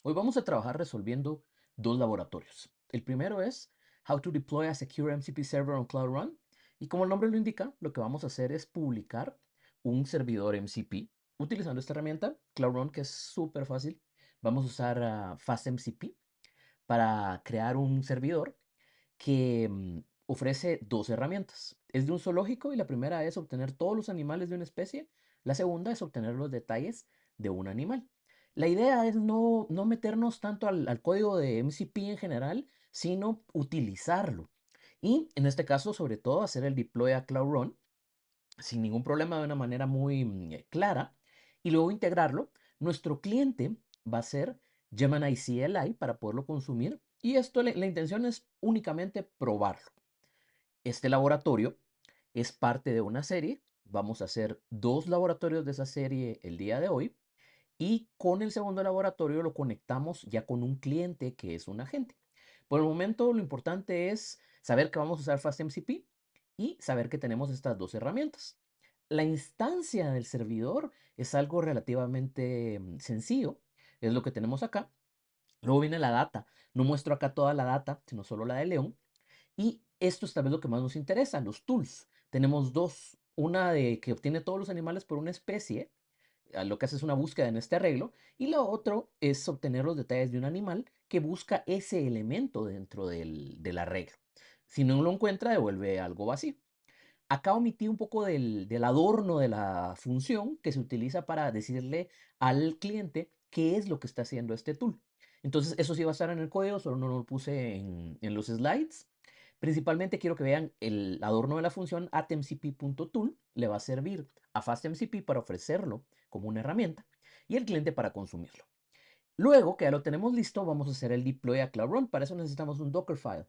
Hoy vamos a trabajar resolviendo dos laboratorios. El primero es How to deploy a secure MCP server on Cloud Run. Y como el nombre lo indica, lo que vamos a hacer es publicar un servidor MCP utilizando esta herramienta, Cloud Run, que es súper fácil. Vamos a usar FastMCP para crear un servidor que ofrece dos herramientas. Es de un zoológico y la primera es obtener todos los animales de una especie. La segunda es obtener los detalles de un animal. La idea es no meternos tanto al código de MCP en general, sino utilizarlo. Y en este caso, sobre todo, hacer el deploy a Cloud Run sin ningún problema de una manera muy clara y luego integrarlo. Nuestro cliente va a ser Gemini CLI para poderlo consumir y esto la intención es únicamente probarlo. Este laboratorio es parte de una serie. Vamos a hacer dos laboratorios de esa serie el día de hoy y con el segundo laboratorio lo conectamos ya con un cliente que es un agente. Por el momento lo importante es saber que vamos a usar FastMCP y saber que tenemos estas dos herramientas. La instancia del servidor es algo relativamente sencillo, es lo que tenemos acá. Luego viene la data. No muestro acá toda la data, sino solo la de León. Y esto es tal vez lo que más nos interesa, los tools. Tenemos dos. Una de que obtiene todos los animales por una especie, lo que hace es una búsqueda en este arreglo, y lo otro es obtener los detalles de un animal que busca ese elemento dentro del arreglo. Si no lo encuentra, devuelve algo vacío. Acá omití un poco del adorno de la función que se utiliza para decirle al cliente qué es lo que está haciendo este tool. Entonces, eso sí va a estar en el código, solo no lo puse en los slides. Principalmente quiero que vean el adorno de la función atmcp.tool. Le va a servir a FastMCP para ofrecerlo como una herramienta y el cliente para consumirlo. Luego que ya lo tenemos listo, vamos a hacer el deploy a Cloud Run. Para eso necesitamos un Dockerfile.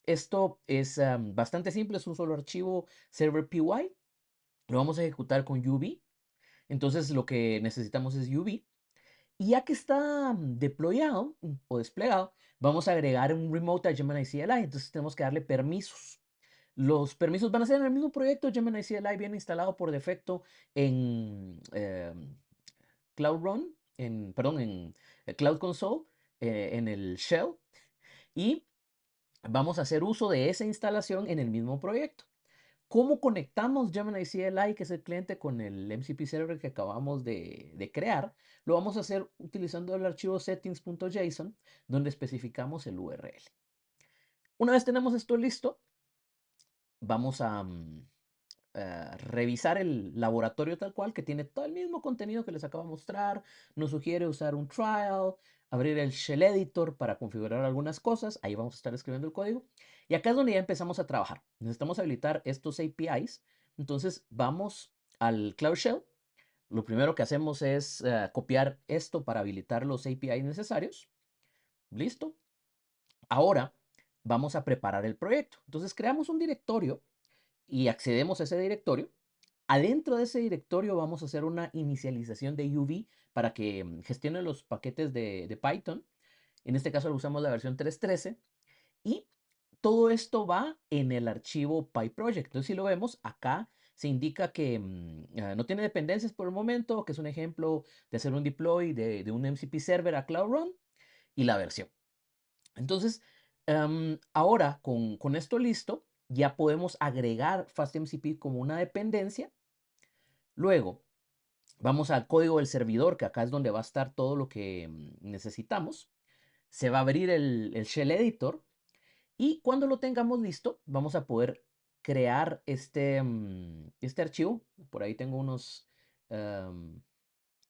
Esto es bastante simple, es un solo archivo server PY. Lo vamos a ejecutar con UV. Entonces lo que necesitamos es UV. Y ya que está deployado o desplegado, vamos a agregar un remote a Gemini CLI. Entonces tenemos que darle permisos. Los permisos van a ser en el mismo proyecto. Gemini CLI viene instalado por defecto en Cloud Run, perdón, en Cloud Console, en el Shell. Y vamos a hacer uso de esa instalación en el mismo proyecto. ¿Cómo conectamos Gemini CLI, que es el cliente, con el MCP server que acabamos de crear? Lo vamos a hacer utilizando el archivo settings.json, donde especificamos el URL. Una vez tenemos esto listo, vamos a revisar el laboratorio tal cual, que tiene todo el mismo contenido que les acabo de mostrar. Nos sugiere usar un trial, abrir el shell editor para configurar algunas cosas. Ahí vamos a estar escribiendo el código. Y acá es donde ya empezamos a trabajar. Necesitamos habilitar estos APIs. Entonces vamos al Cloud Shell. Lo primero que hacemos es copiar esto para habilitar los APIs necesarios. Listo. Ahora vamos a preparar el proyecto. Entonces creamos un directorio y accedemos a ese directorio. Adentro de ese directorio vamos a hacer una inicialización de UV para que gestione los paquetes de Python. En este caso usamos la versión 3.13 y todo esto va en el archivo PyProject. Entonces, si lo vemos, acá se indica que no tiene dependencias por el momento, que es un ejemplo de hacer un deploy de un MCP server a Cloud Run y la versión. Entonces, ahora con esto listo, ya podemos agregar FastMCP como una dependencia. Luego, vamos al código del servidor, que acá es donde va a estar todo lo que necesitamos. Se va a abrir el Shell Editor y cuando lo tengamos listo, vamos a poder crear este archivo. Por ahí tengo unos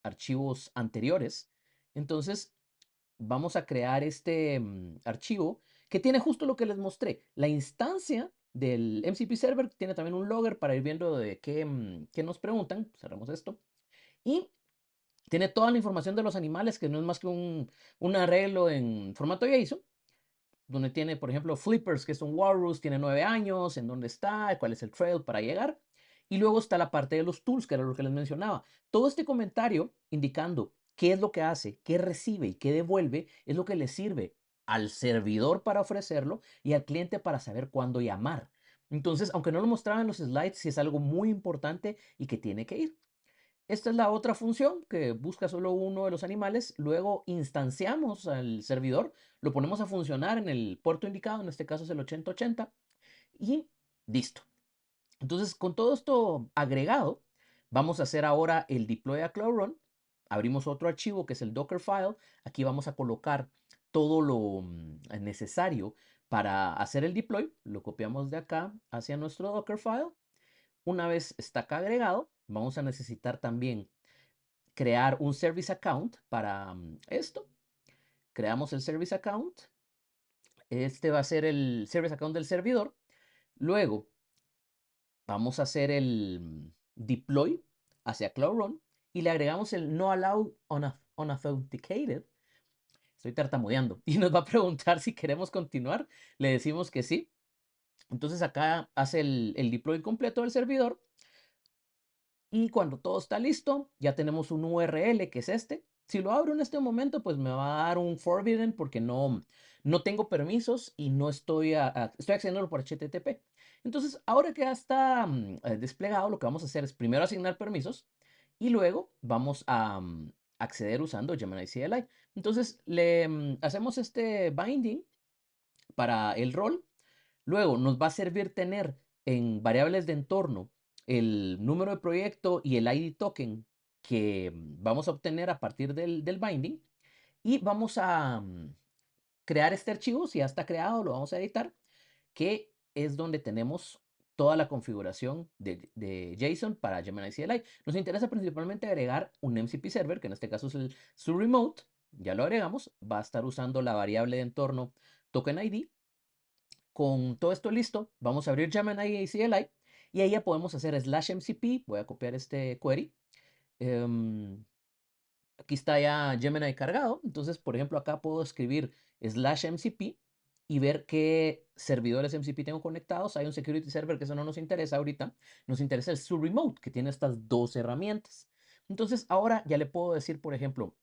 archivos anteriores. Entonces, vamos a crear este archivo que tiene justo lo que les mostré. La instancia del MCP server tiene también un logger para ir viendo de qué nos preguntan. Cerramos esto. Y tiene toda la información de los animales, que no es más que un arreglo en formato JSON, donde tiene, por ejemplo, Flippers, que es un walrus, tiene 9 años, en dónde está, cuál es el trail para llegar. Y luego está la parte de los tools, que era lo que les mencionaba. Todo este comentario indicando qué es lo que hace, qué recibe y qué devuelve, es lo que le sirve al servidor para ofrecerlo y al cliente para saber cuándo llamar. Entonces, aunque no lo mostraba en los slides, sí es algo muy importante y que tiene que ir. Esta es la otra función que busca solo uno de los animales. Luego instanciamos al servidor, lo ponemos a funcionar en el puerto indicado, en este caso es el 8080, y listo. Entonces, con todo esto agregado, vamos a hacer ahora el deploy a Cloud Run. Abrimos otro archivo que es el Dockerfile. Aquí vamos a colocar todo lo necesario para hacer el deploy. Lo copiamos de acá hacia nuestro Dockerfile. Una vez está acá agregado, vamos a necesitar también crear un service account para esto. Creamos el service account. Este va a ser el service account del servidor. Luego vamos a hacer el deploy hacia Cloud Run y le agregamos el no allow unauthenticated. Estoy tartamudeando y nos va a preguntar si queremos continuar. Le decimos que sí. Entonces acá hace el deploy completo del servidor. Y cuando todo está listo, ya tenemos un URL que es este. Si lo abro en este momento, pues me va a dar un forbidden porque no tengo permisos y no estoy accediendo por HTTP. Entonces, ahora que ya está desplegado, lo que vamos a hacer es primero asignar permisos y luego vamos a acceder usando Gemini CLI. Entonces, le hacemos este binding para el rol. Luego nos va a servir tener en variables de entorno el número de proyecto y el ID token que vamos a obtener a partir del binding. Y vamos a crear este archivo, si ya está creado, lo vamos a editar, que es donde tenemos toda la configuración de JSON para Gemini CLI. Nos interesa principalmente agregar un MCP server, que en este caso es el su remote. Ya lo agregamos, va a estar usando la variable de entorno token ID. Con todo esto listo, vamos a abrir Gemini CLI y ahí ya podemos hacer /mcp. Voy a copiar este query. Aquí está ya Gemini cargado. Entonces, por ejemplo, acá puedo escribir /mcp y ver qué servidores MCP tengo conectados. Hay un security server que eso no nos interesa ahorita. Nos interesa el su remote que tiene estas dos herramientas. Entonces, ahora ya le puedo decir, por ejemplo,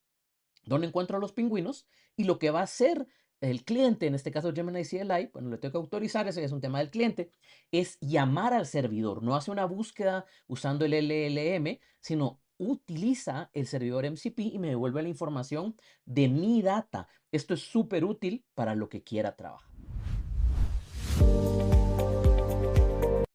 dónde encuentro los pingüinos y lo que va a hacer el cliente, en este caso Gemini CLI, bueno, le tengo que autorizar, ese es un tema del cliente, es llamar al servidor, no hace una búsqueda usando el LLM, sino utiliza el servidor MCP y me devuelve la información de mi data. Esto es súper útil para lo que quiera trabajar.